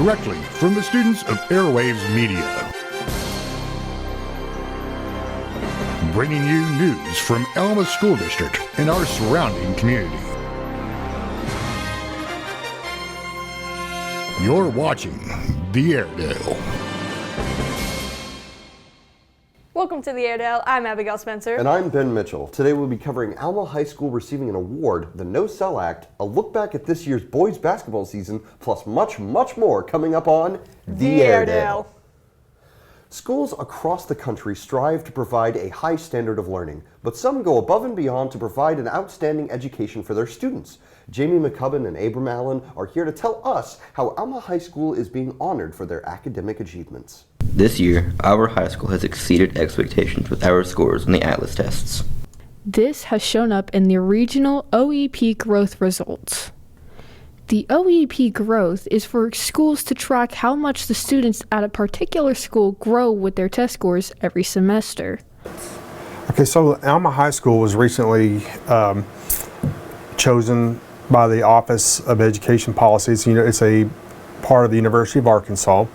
directly from the students of Airwaves Media. Bringing you news from Alma School District and our surrounding community. You're watching the Airedale. Welcome to the Airedale. I'm Abigail Spencer. And I'm Ben Mitchell. Today we'll be covering Alma High School receiving an award, the No Sell Act, a look back at this year's boys basketball season, plus much more coming up on the Airedale. Schools across the country strive to provide a high standard of learning, but some go above and beyond to provide an outstanding education for their students. Jamie McCubbin and Abram Allen are here to tell us how Alma High School is being honored for their academic achievements. This year, our high school has exceeded expectations with our scores on the Atlas tests. This has shown up in the regional OEP growth results. The OEP growth is for schools to track how much the students at a particular school grow with their test scores every semester. Okay, so Alma High School was recently chosen by the Office of Education Policies. You know, it's a part of the University of Arkansas.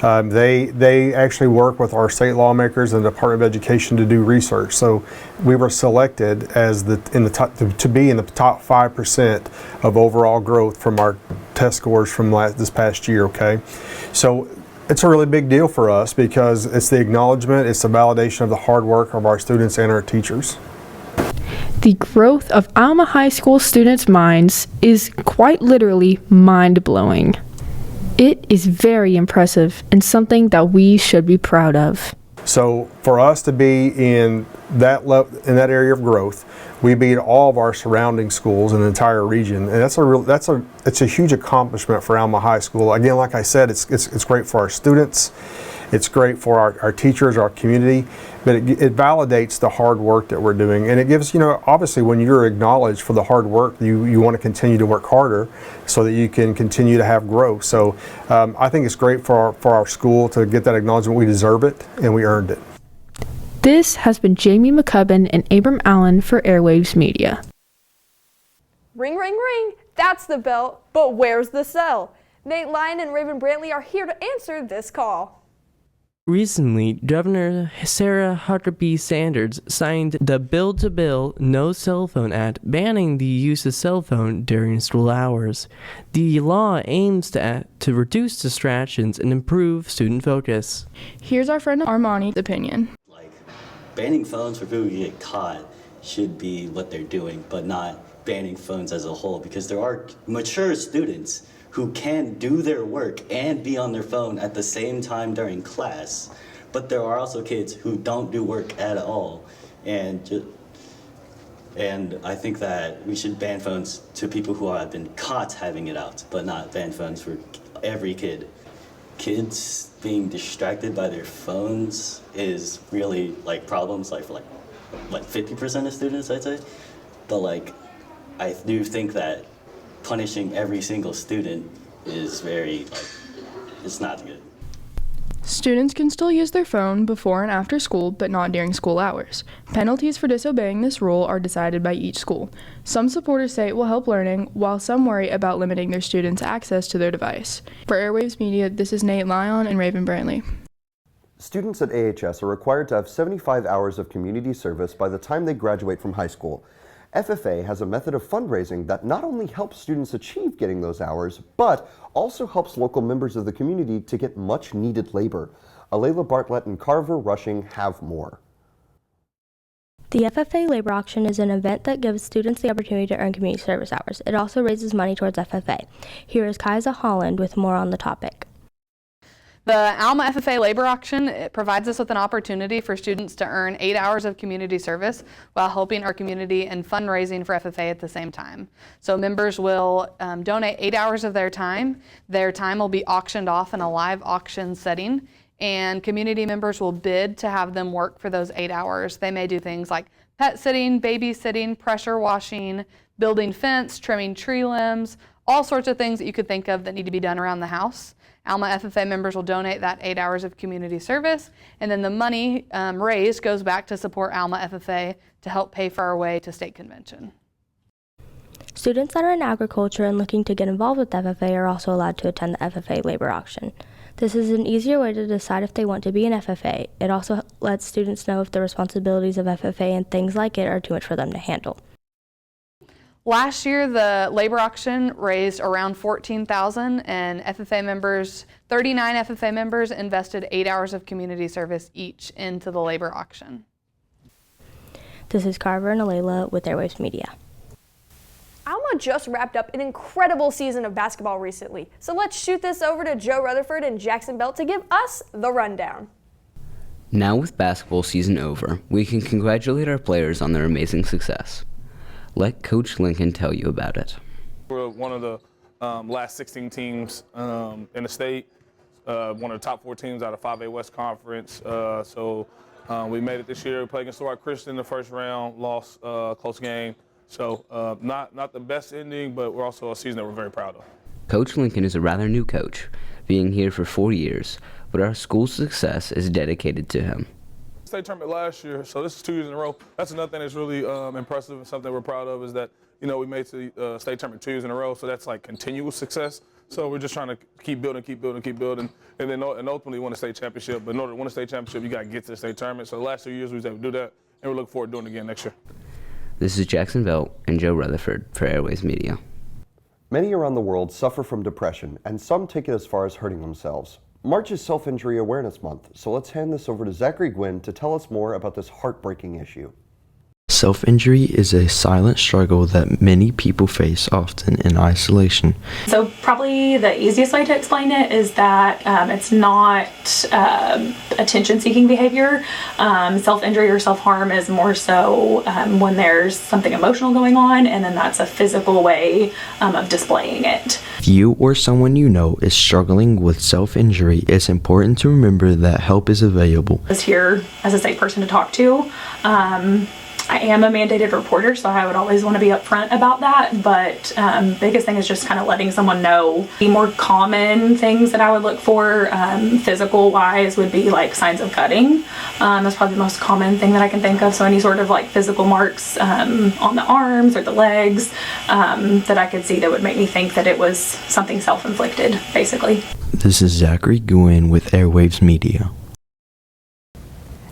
They actually work with our state lawmakers and the Department of Education to do research. So we were selected as to be in the top 5% of overall growth from our test scores from this past year. Okay, so it's a really big deal for us because it's the acknowledgement, it's the validation of the hard work of our students and our teachers. The growth of Alma High School students' minds is quite literally mind-blowing. It is very impressive and something that we should be proud of. So for us to be in that area of growth, we beat all of our surrounding schools in the entire region, and it's a huge accomplishment for Alma High School. Again, like I said, it's great for our students, it's great for our teachers, our community, but it validates the hard work that we're doing, and it gives, obviously when you're acknowledged for the hard work, you want to continue to work harder so that you can continue to have growth. So I think it's great for our school to get that acknowledgement. We deserve it, and we earned it. This has been Jamie McCubbin and Abram Allen for Airwaves Media. Ring, ring, ring. That's the bell, but where's the cell? Nate Lyon and Raven Brantley are here to answer this call. Recently, Governor Sarah Huckabee Sanders signed the Bill-to-Bill No Cell Phone Act banning the use of cell phone during school hours. The law aims to reduce distractions and improve student focus. Here's our friend Armani's opinion. Banning phones for people who get caught should be what they're doing, but not banning phones as a whole, because there are mature students who can do their work and be on their phone at the same time during class. But there are also kids who don't do work at all. And I think that we should ban phones to people who have been caught having it out, but not ban phones for every kid. Kids being distracted by their phones is really problems for 50% of students, I'd say. But I do think that punishing every single student is it's not good. Students can still use their phone before and after school, but not during school hours. Penalties for disobeying this rule are decided by each school. Some supporters say it will help learning, while some worry about limiting their students' access to their device. For Airwaves Media, this is Nate Lyon and Raven Brantley. Students at AHS are required to have 75 hours of community service by the time they graduate from high school. FFA has a method of fundraising that not only helps students achieve getting those hours, but also helps local members of the community to get much needed labor. Alayla Bartlett and Carver Rushing have more. The FFA Labor Auction is an event that gives students the opportunity to earn community service hours. It also raises money towards FFA. Here is Kaiza Holland with more on the topic. The Alma FFA Labor Auction, it provides us with an opportunity for students to earn 8 hours of community service while helping our community and fundraising for FFA at the same time. So members will donate 8 hours of their time. Their time will be auctioned off in a live auction setting, and community members will bid to have them work for those 8 hours. They may do things like pet sitting, babysitting, pressure washing, building fence, trimming tree limbs, all sorts of things that you could think of that need to be done around the house. Alma FFA members will donate that 8 hours of community service, and then the money raised goes back to support Alma FFA to help pay for our way to state convention. Students that are in agriculture and looking to get involved with FFA are also allowed to attend the FFA labor auction. This is an easier way to decide if they want to be an FFA. It also lets students know if the responsibilities of FFA and things like it are too much for them to handle. Last year, the labor auction raised around $14,000, and FFA members, 39 FFA members, invested 8 hours of community service each into the labor auction. This is Carver and Alayla with Airwaves Media. Alma just wrapped up an incredible season of basketball recently, so let's shoot this over to Joe Rutherford and Jackson Belt to give us the rundown. Now with basketball season over, we can congratulate our players on their amazing success. Let Coach Lincoln tell you about it. We're one of the last 16 teams in the state, one of the top 4 teams out of 5A West Conference. So we made it this year. We played against Lord Christian in the first round, lost close game. So not the best ending, but we're also a season that we're very proud of. Coach Lincoln is a rather new coach, being here for 4 years, but our school's success is dedicated to him. State tournament last year, so this is 2 years in a row. That's another thing that's really impressive and something we're proud of is that, you know, we made to state tournament 2 years in a row, so that's like continuous success. So we're just trying to keep building, and then ultimately win a state championship. But in order to win a state championship, you got to get to the state tournament. So the last 2 years we was able to do that, and we're looking forward to doing it again next year. This is Jackson Belt and Joe Rutherford for Airwaves Media. Many around the world suffer from depression, and some take it as far as hurting themselves. March is Self-Injury Awareness Month, so let's hand this over to Zachary Gwynn to tell us more about this heartbreaking issue. Self-injury is a silent struggle that many people face, often in isolation. So probably the easiest way to explain it is that it's not attention-seeking behavior. Self-injury or self-harm is more so when there's something emotional going on, and then that's a physical way of displaying it. If you or someone you know is struggling with self-injury, it's important to remember that help is available. I was here as a safe person to talk to. I am a mandated reporter, so I would always want to be upfront about that, but biggest thing is just kind of letting someone know. The more common things that I would look for physical-wise would be like signs of cutting. That's probably the most common thing that I can think of, so any sort of like physical marks on the arms or the legs that I could see that would make me think that it was something self-inflicted, basically. This is Zachary Gwynn with Airwaves Media.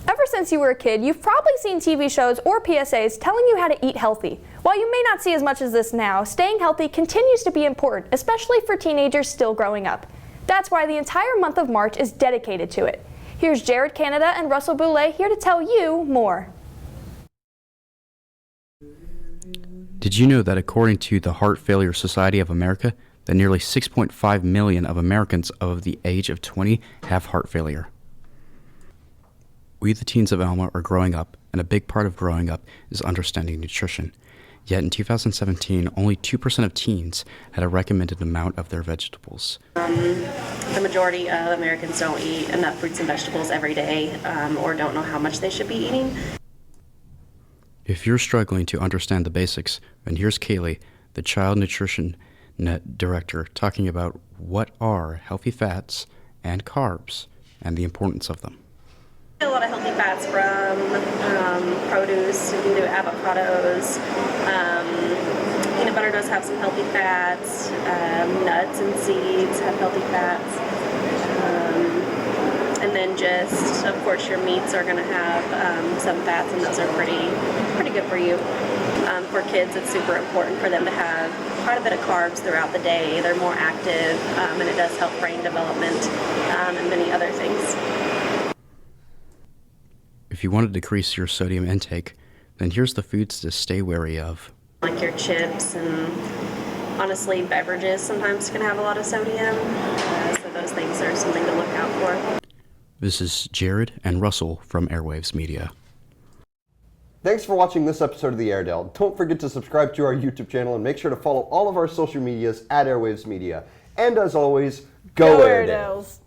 Ever since you were a kid, you've probably seen TV shows or PSAs telling you how to eat healthy. While you may not see as much as this now, staying healthy continues to be important, especially for teenagers still growing up. That's why the entire month of March is dedicated to it. Here's Jared Canada and Russell Boulay here to tell you more. Did you know that according to the Heart Failure Society of America, that nearly 6.5 million of Americans of the age of 20 have heart failure? We, the teens of Alma, are growing up, and a big part of growing up is understanding nutrition. Yet in 2017, only 2% of teens had a recommended amount of their vegetables. The majority of Americans don't eat enough fruits and vegetables every day, or don't know how much they should be eating. If you're struggling to understand the basics, then here's Kaylee, the Child Nutrition Net Director, talking about what are healthy fats and carbs and the importance of them. A lot of healthy fats from produce. You can do avocados. Peanut butter does have some healthy fats. Nuts and seeds have healthy fats. And then just, of course, your meats are going to have some fats, and those are pretty good for you. For kids, it's super important for them to have quite a bit of carbs throughout the day. They're more active, and it does help brain development and many other things. If you want to decrease your sodium intake, then here's the foods to stay wary of. Like your chips, and honestly, beverages sometimes can have a lot of sodium, so those things are something to look out for. This is Jared and Russell from Airwaves Media. Thanks for watching this episode of the Airedale. Don't forget to subscribe to our YouTube channel and make sure to follow all of our social medias at Airwaves Media. And as always, go Airedales!